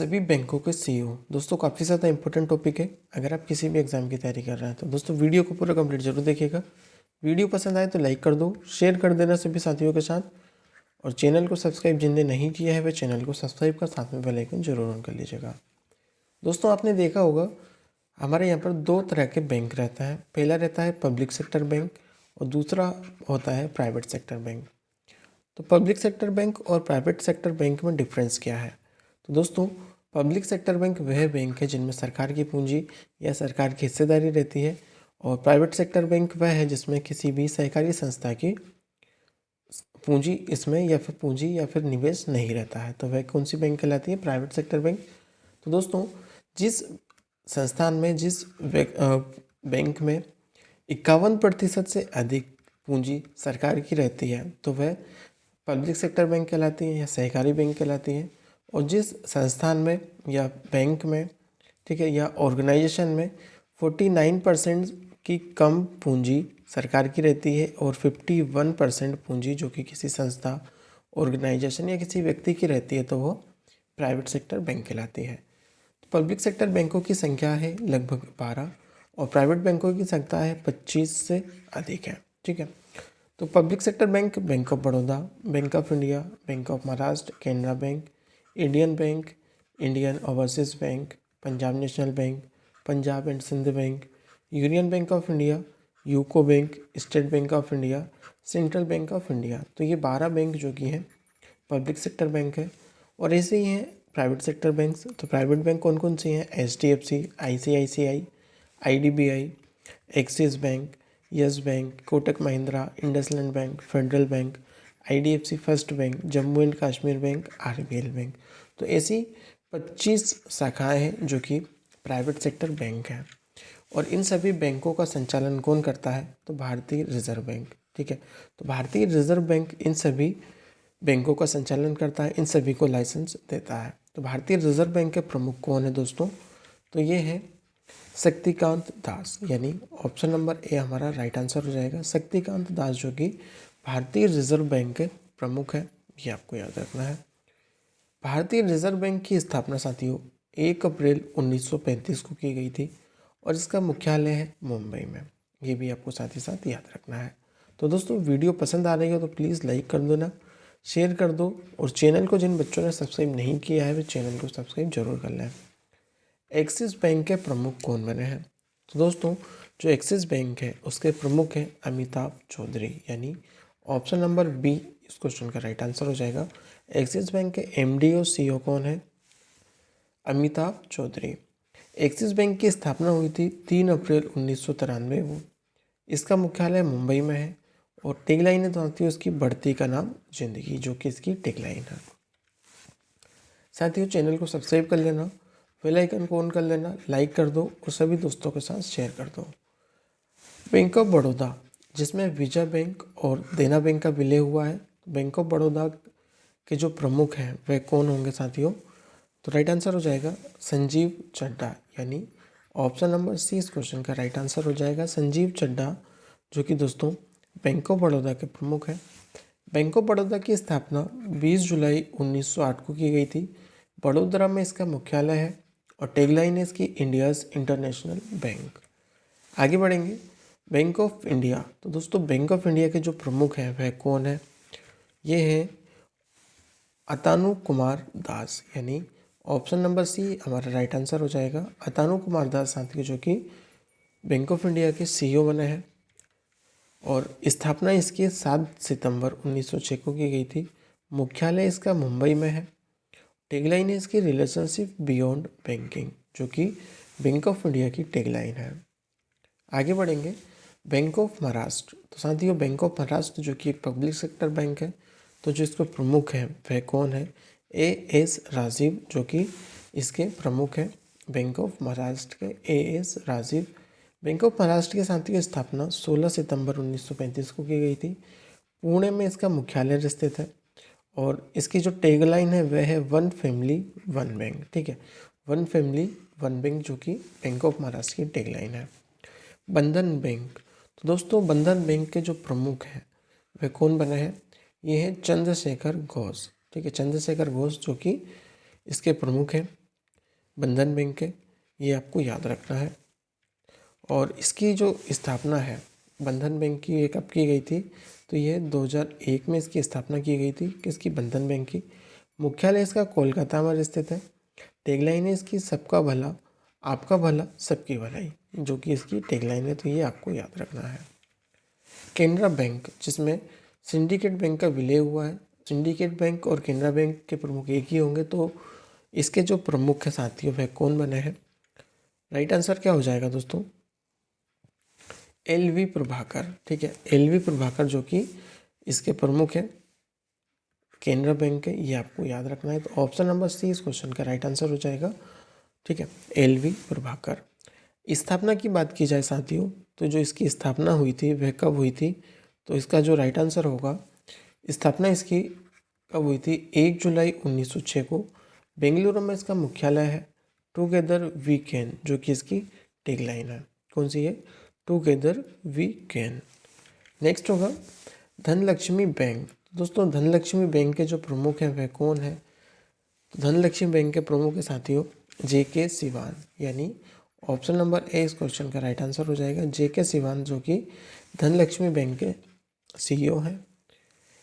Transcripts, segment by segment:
सभी बैंकों के सीईओ। दोस्तों काफ़ी ज़्यादा इंपॉर्टेंट टॉपिक है। अगर आप किसी भी एग्ज़ाम की तैयारी कर रहे हैं तो दोस्तों वीडियो को पूरा कंप्लीट जरूर देखिएगा। वीडियो पसंद आए तो लाइक कर दो, शेयर कर देना सभी साथियों के साथ, और चैनल को सब्सक्राइब जिनने नहीं किया है वे चैनल को सब्सक्राइब कर साथ में बेल आइकन जरूर ऑन कर लीजिएगा। दोस्तों आपने देखा होगा हमारे यहाँ पर दो तरह के बैंक रहता है। पहला रहता है पब्लिक सेक्टर बैंक और दूसरा होता है प्राइवेट सेक्टर बैंक। तो पब्लिक सेक्टर बैंक और प्राइवेट सेक्टर बैंक में डिफरेंस क्या है? तो दोस्तों पब्लिक सेक्टर बैंक वह बैंक है जिनमें सरकार की पूंजी या सरकार की हिस्सेदारी रहती है, और प्राइवेट सेक्टर बैंक वह है जिसमें किसी भी सहकारी संस्था की पूंजी इसमें या फिर निवेश नहीं रहता है। तो वह कौन सी बैंक कहलाती है? Private sector bank. तो दोस्तों जिस संस्थान में बैंक में 51% से अधिक पूंजी सरकार की रहती है तो वह पब्लिक सेक्टर बैंक कहलाती है या सहकारी बैंक कहलाती है। और जिस संस्थान में या बैंक में, ठीक है, या ऑर्गेनाइजेशन में 49% की कम पूंजी सरकार की रहती है और 51% पूंजी जो कि किसी संस्था, ऑर्गेनाइजेशन या किसी व्यक्ति की रहती है तो वो प्राइवेट सेक्टर बैंक कहलाती है। तो पब्लिक सेक्टर बैंकों की संख्या है लगभग 12 और प्राइवेट बैंकों की संख्या है 25 से अधिक है। ठीक है, तो public sector bank bank of Baroda, bank of India, bank of Maharashtra, Canara bank, Indian bank, Indian overseas bank, Punjab national bank, Punjab and Sind bank, union bank of India, UCO bank, state bank of India, central bank of India. तो ये 12 bank जो कि हैं public sector bank है। और ऐसे ही हैं private sector banks. तो प्राइवेट बैंक कौन कौन सी हैं? HDFC, ICICI, IDBI, axis bank, yes bank, Kotak Mahindra, IndusInd bank, federal bank, IDFC first bank, Jammu and Kashmir bank, RBL bank. तो ऐसी 25 शाखाएं हैं जो कि प्राइवेट सेक्टर बैंक है। और इन सभी बैंकों का संचालन कौन करता है? तो भारतीय रिजर्व बैंक। ठीक है, तो भारतीय रिजर्व बैंक इन सभी बैंकों का संचालन करता है, इन सभी को लाइसेंस देता है। तो भारतीय रिजर्व बैंक के प्रमुख कौन है दोस्तों? तो ये है शक्तिकांत दास, यानी ऑप्शन नंबर ए हमारा राइट आंसर हो जाएगा। शक्तिकांत दास जो कि भारतीय रिजर्व बैंक के प्रमुख है, ये आपको याद रखना है। भारतीय रिजर्व बैंक की स्थापना साथियों 1 अप्रैल 1935 को की गई थी और इसका मुख्यालय है मुंबई में। ये भी आपको साथ ही साथ याद रखना है। तो दोस्तों वीडियो पसंद आ रही हो तो प्लीज़ लाइक कर दो ना, शेयर कर दो, और चैनल को जिन बच्चों ने सब्सक्राइब नहीं किया है वे चैनल को सब्सक्राइब जरूर कर लें। एक्सिस बैंक के प्रमुख कौन बने हैं? तो दोस्तों जो एक्सिस बैंक है उसके प्रमुख हैं अमिताभ चौधरी, यानी ऑप्शन नंबर बी इस क्वेश्चन का राइट आंसर हो जाएगा। एक्सिस बैंक के MD और CEO कौन है? अमिताभ चौधरी। एक्सिस बैंक की स्थापना हुई थी 3 अप्रैल 1993 को। इसका मुख्यालय मुंबई में है और टेगलाइन है तो उसकी बढ़ती का नाम जिंदगी, जो कि इसकी टेगलाइन है। साथियों चैनल को सब्सक्राइब कर लेना, बेल आइकन को ऑन कर लेना, लाइक कर दो और सभी दोस्तों के साथ शेयर कर दो। बैंक ऑफ बड़ौदा, जिसमें विजय बैंक और देना बैंक का विलय हुआ है, बैंक ऑफ बड़ौदा के जो प्रमुख हैं वह कौन होंगे साथियों? तो राइट आंसर हो जाएगा संजीव चड्ढा, यानी ऑप्शन नंबर सी इस क्वेश्चन का राइट आंसर हो जाएगा। संजीव चड्ढा जो कि दोस्तों बैंक ऑफ बड़ौदा के प्रमुख हैं। बैंक ऑफ बड़ौदा की स्थापना 20 जुलाई 1908 को की गई थी। बड़ोदरा में इसका मुख्यालय है और टैगलाइन है इसकी इंडियाज़ इंटरनेशनल बैंक। आगे बढ़ेंगे, बैंक ऑफ इंडिया। तो दोस्तों बैंक ऑफ इंडिया के जो प्रमुख हैं वह कौन है? ये हैं अतानु कुमार दास, यानी ऑप्शन नंबर सी हमारा राइट आंसर हो जाएगा। अतानु कुमार दास साथी जो कि बैंक ऑफ इंडिया के CEO बने हैं और स्थापना इसकी 7 सितंबर 1906 को की गई थी। मुख्यालय इसका मुंबई में है। टैगलाइन है इसकी रिलेशनशिप बियॉन्ड बैंकिंग, जो कि बैंक ऑफ इंडिया की टैगलाइन है। आगे बढ़ेंगे, बैंक ऑफ महाराष्ट्र। तो साथियों बैंक ऑफ महाराष्ट्र जो कि एक पब्लिक सेक्टर बैंक है, तो जो इसके प्रमुख हैं वह कौन है? AS राजीव जो कि इसके प्रमुख हैं। बैंक ऑफ महाराष्ट्र के AS Rajiv. Bank of Maharashtra के साथियों की स्थापना 16 सितंबर 1935 को की गई थी। पुणे में इसका मुख्यालय स्थित है और इसकी जो टैगलाइन है वह है वन फैमिली वन बैंक। ठीक है, वन फैमिली वन बैंक जो कि बैंक ऑफ महाराष्ट्र की टैगलाइन है। बंधन बैंक। तो दोस्तों बंधन बैंक के जो प्रमुख हैं वह कौन बने हैं? ये है चंद्रशेखर घोष। ठीक है, चंद्रशेखर घोष जो कि इसके प्रमुख हैं। बंधन बैंक है, ये आपको याद रखना है। और इसकी जो स्थापना है बंधन बैंक की, ये कब की गई थी? तो ये 2001 में इसकी स्थापना की गई थी, किसकी? बंधन बैंक की। मुख्यालय इसका कोलकाता में स्थित है। टैगलाइन है इसकी सबका भला आपका भला सबकी भलाई, जो कि इसकी टैगलाइन है, तो ये आपको याद रखना है। केनरा बैंक, जिसमें सिंडिकेट बैंक का विलय हुआ है। सिंडिकेट बैंक और केनरा बैंक के प्रमुख एक ही होंगे, तो इसके जो प्रमुख है साथियों वह कौन बने हैं? राइट आंसर क्या हो जाएगा दोस्तों? L V Prabhakar. ठीक है, एल वी प्रभाकर जो कि इसके प्रमुख है, केनरा बैंक है, ये आपको याद रखना है। तो ऑप्शन नंबर सी इस क्वेश्चन का राइट आंसर हो जाएगा। ठीक है, एल वी प्रभाकर। स्थापना की बात की जाए साथियों, तो जो इसकी स्थापना हुई थी वह कब हुई थी? तो इसका जो राइट आंसर होगा, स्थापना इसकी कब हुई थी? 1 जुलाई 1906 को। बेंगलुरु में इसका मुख्यालय है। टुगेदर वी कैन, जो कि इसकी टैगलाइन है। कौन सी है? Together we can. नेक्स्ट होगा धनलक्ष्मी बैंक। दोस्तों धनलक्ष्मी बैंक के जो प्रमुख हैं वह कौन है? तो धनलक्ष्मी बैंक के प्रमुख है साथियों JK सिवान, यानी ऑप्शन नंबर ए इस क्वेश्चन का राइट आंसर हो जाएगा। JK सिवान जो कि धनलक्ष्मी बैंक के CEO हैं।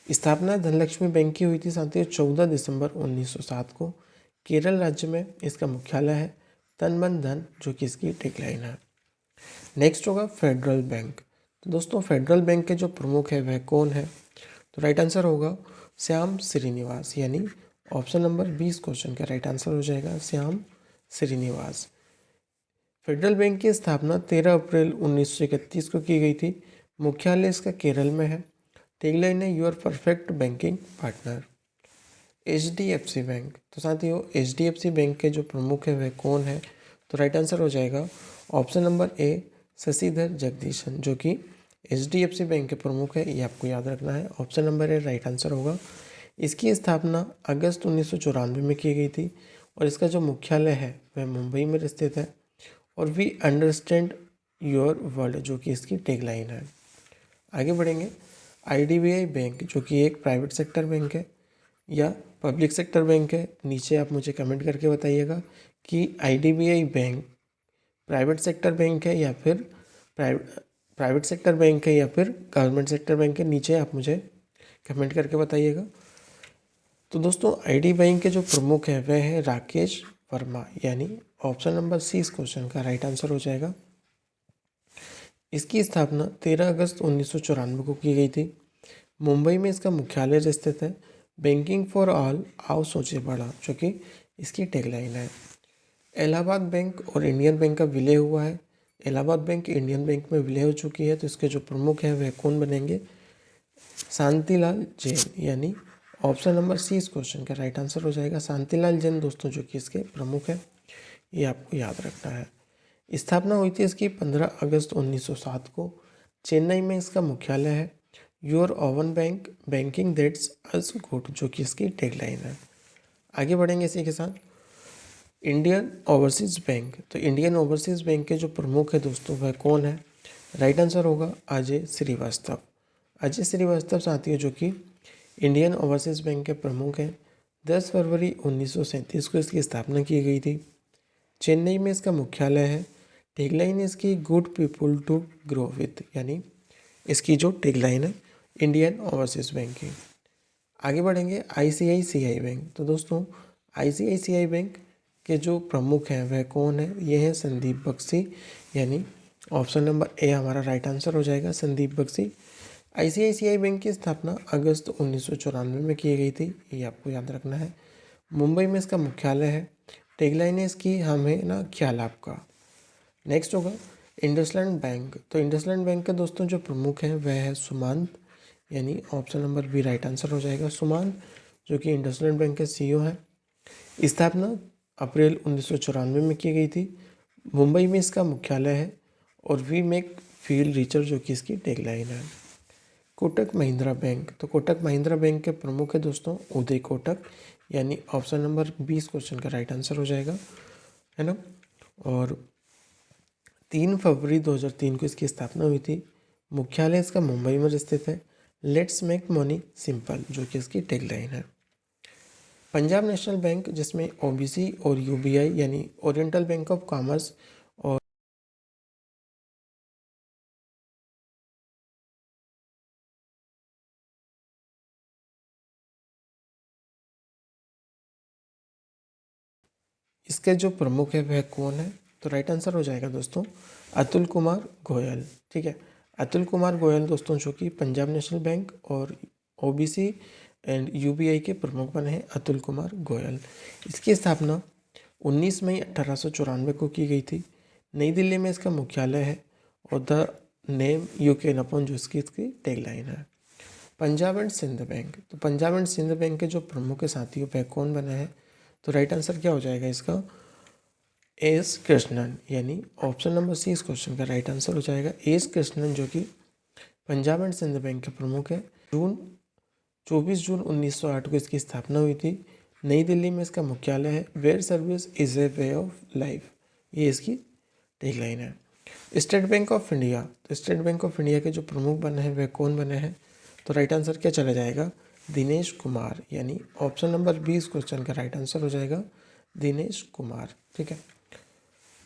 स्थापना धनलक्ष्मी बैंक की हुई थी साथियों 14 दिसंबर 1907 को। केरल राज्य में इसका मुख्यालय है। तन मन धन, जो कि इसकी टैगलाइन है। नेक्स्ट होगा फेडरल बैंक। तो दोस्तों फेडरल बैंक के जो प्रमुख है वह कौन है? तो राइट आंसर होगा श्याम श्रीनिवास, यानी ऑप्शन नंबर 20 क्वेश्चन का राइट आंसर हो जाएगा श्याम श्रीनिवास। फेडरल बैंक की स्थापना 13 अप्रैल 1931 को की गई थी। मुख्यालय इसका केरल में है। टैगलाइन है your perfect banking partner. HDFC bank. तो साथियों HDFC बैंक के जो प्रमुख है वह कौन है? तो राइट आंसर हो जाएगा option number A Shashidhar Jagdishan, जो कि HDFC बैंक के प्रमुख है, ये आपको याद रखना है। ऑप्शन नंबर ए राइट आंसर होगा। इसकी स्थापना अगस्त 1994 में की गई थी और इसका जो मुख्यालय है वह मुंबई में स्थित है। और वी अंडरस्टैंड योर वर्ल्ड, जो कि इसकी टैगलाइन है। आगे बढ़ेंगे। IDBI बैंक, जो कि एक प्राइवेट सेक्टर बैंक है या पब्लिक सेक्टर बैंक है, नीचे आप मुझे कमेंट करके बताइएगा कि IDBI bank private sector bank है या फिर प्राइवेट सेक्टर बैंक है या फिर गवर्नमेंट सेक्टर बैंक है। नीचे आप मुझे कमेंट करके बताइएगा। तो दोस्तों IDBI के जो प्रमुख हैं वह है राकेश वर्मा, यानी ऑप्शन नंबर सी इस क्वेश्चन का राइट आंसर हो जाएगा। इसकी स्थापना 13 अगस्त 1994 को की गई थी। मुंबई में इसका मुख्यालय स्थित है। बैंकिंग फॉर ऑल, आओ सोचे बड़ा, जो कि इसकी टैगलाइन है। इलाहाबाद बैंक और इंडियन बैंक का विलय हुआ है। इलाहाबाद बैंक इंडियन बैंक में विलय हो चुकी है, तो इसके जो प्रमुख हैं वह कौन बनेंगे? शांतिलाल जैन, यानी ऑप्शन नंबर सी इस क्वेश्चन का राइट आंसर हो जाएगा। शांतिलाल जैन दोस्तों जो कि इसके प्रमुख हैं, ये आपको याद रखना है। स्थापना हुई थी इसकी 15 अगस्त 1907 को। चेन्नई में इसका मुख्यालय है। Your oven bank, banking that's us good, जो कि इसकी टैगलाइन है। आगे बढ़ेंगे इसी के साथ। Indian overseas bank. तो इंडियन ओवरसीज़ बैंक के जो प्रमुख है दोस्तों वह कौन है? राइट आंसर होगा अजय श्रीवास्तव। अजय श्रीवास्तव साथियों जो कि इंडियन ओवरसीज़ बैंक के प्रमुख हैं। 10 फरवरी 1937 को इसकी स्थापना की गई थी। चेन्नई में इसका मुख्यालय है। टैगलाइन इसकी good people to grow with, यानी इसकी जो टैगलाइन है इंडियन ओवरसीज़ बैंक की। आगे बढ़ेंगे ICICI बैंक। तो दोस्तों ICICI बैंक के जो प्रमुख हैं वह कौन है? ये हैं संदीप बख्शी, यानी ऑप्शन नंबर ए हमारा राइट आंसर हो जाएगा, संदीप बख्शी। ICICI बैंक की स्थापना अगस्त 1994 में की गई थी, ये आपको याद रखना है। मुंबई में इसका मुख्यालय है। टैगलाइन है इसकी हमें ना ख्याल आपका। नेक्स्ट होगा इंडसलैंड बैंक। तो इंडसलैंड बैंक के दोस्तों जो प्रमुख हैं वह है सुमांत, यानी option number B right answer हो जाएगा, सुमांत, जो कि इंडसलैंड बैंक के CEO हैं। स्थापना अप्रैल 1994 में की गई थी। मुंबई में इसका मुख्यालय है। और वी मेक फील रिचर, जो कि इसकी टैगलाइन है। कोटक महिंद्रा बैंक। तो कोटक महिंद्रा बैंक के प्रमुख है दोस्तों उदय कोटक, यानी ऑप्शन नंबर 20 क्वेश्चन का राइट आंसर हो जाएगा, है ना। और 3 फरवरी 2003 को इसकी स्थापना हुई थी। मुख्यालय इसका मुंबई में स्थित है। लेट्स मेक मनी सिंपल, जो कि इसकी टैगलाइन है। पंजाब नेशनल बैंक जिसमें ओबीसी और यूबीआई यानी ओरिएंटल बैंक ऑफ कॉमर्स और इसके जो प्रमुख है वह कौन है? तो राइट आंसर हो जाएगा दोस्तों अतुल कुमार गोयल। ठीक है, अतुल कुमार गोयल दोस्तों जो कि पंजाब नेशनल बैंक और ओबीसी एंड यूबीआई के प्रमुख बने हैं अतुल कुमार गोयल। इसकी स्थापना 19 मई 1894 को की गई थी। नई दिल्ली में इसका मुख्यालय है और the name you can upon जो इसकी टैगलाइन है। पंजाब एंड सिंध बैंक, तो पंजाब एंड सिंध बैंक के जो प्रमुख साथियों वह कौन बने हैं? तो राइट आंसर क्या हो जाएगा इसका? एस कृष्णन, यानी ऑप्शन नंबर सी इस क्वेश्चन का राइट आंसर हो जाएगा एस कृष्णन, जो कि पंजाब एंड सिंध बैंक के प्रमुख है। 24 जून 1908 को इसकी स्थापना हुई थी। नई दिल्ली में इसका मुख्यालय है। Where service is a way of life, ये इसकी टैगलाइन है। स्टेट बैंक ऑफ इंडिया, तो स्टेट बैंक ऑफ इंडिया के जो प्रमुख बने हैं वह कौन बने हैं? तो राइट आंसर क्या चला जाएगा? दिनेश कुमार, यानी ऑप्शन नंबर 20 क्वेश्चन का राइट आंसर हो जाएगा दिनेश कुमार। ठीक है,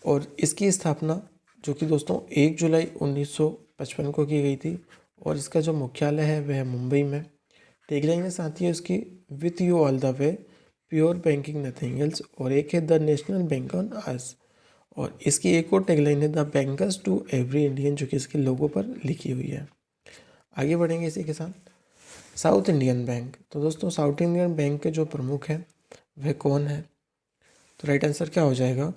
और इसकी स्थापना जो कि दोस्तों 1 जुलाई 1955 को की गई थी और इसका जो मुख्यालय है वह मुंबई में। टैगलाइन है साथियों इसकी with you all the way, pure banking nothing else, और एक है the national bank on us, और इसकी एक और टैगलाइन है the bankers to every Indian, जो कि इसके लोगों पर लिखी हुई है। आगे बढ़ेंगे इसी के साथ। साउथ इंडियन बैंक, तो दोस्तों साउथ इंडियन बैंक के जो प्रमुख हैं वह कौन है? तो राइट आंसर क्या हो जाएगा?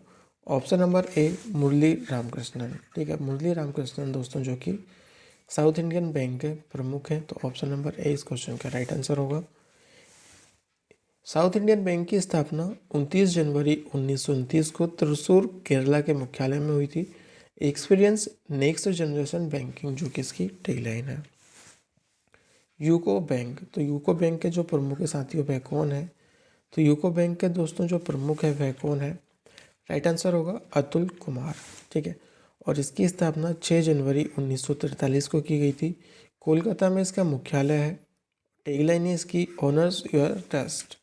ऑप्शन नंबर ए मुरली रामकृष्णन। ठीक है, मुरली रामकृष्णन दोस्तों जो कि साउथ इंडियन बैंक के प्रमुख हैं। तो ऑप्शन नंबर ए इस क्वेश्चन का राइट आंसर होगा। साउथ इंडियन बैंक की स्थापना 29 जनवरी 1929 को त्रिशूर केरला के मुख्यालय में हुई थी। एक्सपीरियंस नेक्स्ट जनरेशन बैंकिंग, जो कि इसकी टैगलाइन है। यूको बैंक, तो यूको बैंक के जो प्रमुख साथियों वह कौन है? तो यूको बैंक के दोस्तों जो प्रमुख है वह कौन है? राइट आंसर होगा अतुल कुमार। ठीक है, और इसकी स्थापना 6 जनवरी 1943 को की गई थी। कोलकाता में इसका मुख्यालय है। टैगलाइन है इसकी ऑनर्स योर ट्रस्ट।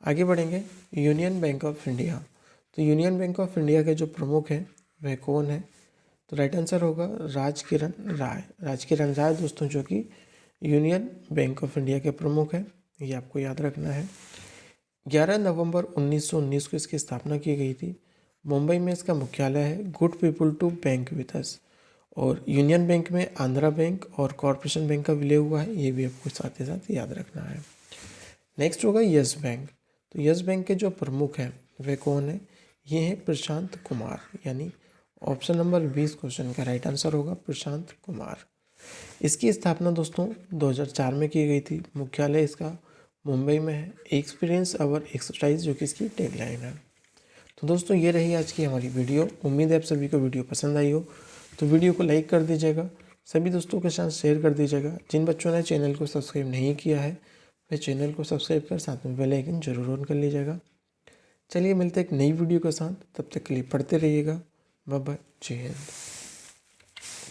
आगे बढ़ेंगे। यूनियन बैंक ऑफ इंडिया, तो यूनियन बैंक ऑफ इंडिया के जो प्रमुख हैं वह कौन है? तो राइट आंसर होगा राजकिरण राय। राजकिरण राय दोस्तों जो कि यूनियन बैंक ऑफ इंडिया के प्रमुख हैं, ये आपको याद रखना है। 11 नवंबर 1919 को इसकी स्थापना की गई थी। मुंबई में इसका मुख्यालय है। Good people to bank with us, और यूनियन बैंक में आंध्रा बैंक और कॉरपोरेशन बैंक का विलय हुआ है, ये भी आपको साथ ही साथ याद रखना है। नेक्स्ट होगा यस बैंक, तो यस बैंक के जो प्रमुख हैं वे कौन है? ये हैं प्रशांत कुमार, यानी ऑप्शन नंबर 20 क्वेश्चन का राइट आंसर होगा प्रशांत कुमार। इसकी स्थापना दोस्तों 2004 में की गई थी। मुख्यालय इसका मुंबई में है। एक्सपीरियंस अवर एक्सरसाइज, जो कि इसकी टैगलाइन है। तो दोस्तों ये रही आज की हमारी वीडियो। उम्मीद है आप सभी को वीडियो पसंद आई हो, तो वीडियो को लाइक कर दीजिएगा, सभी दोस्तों के साथ शेयर कर दीजिएगा। जिन बच्चों ने चैनल को सब्सक्राइब नहीं किया है वे चैनल को सब्सक्राइब कर साथ में बेल आइकन जरूर ऑन कर लीजिएगा। चलिए मिलते हैं एक नई वीडियो के साथ, तब तक के लिए पढ़ते रहिएगा। बाय बाय, जय हिंद।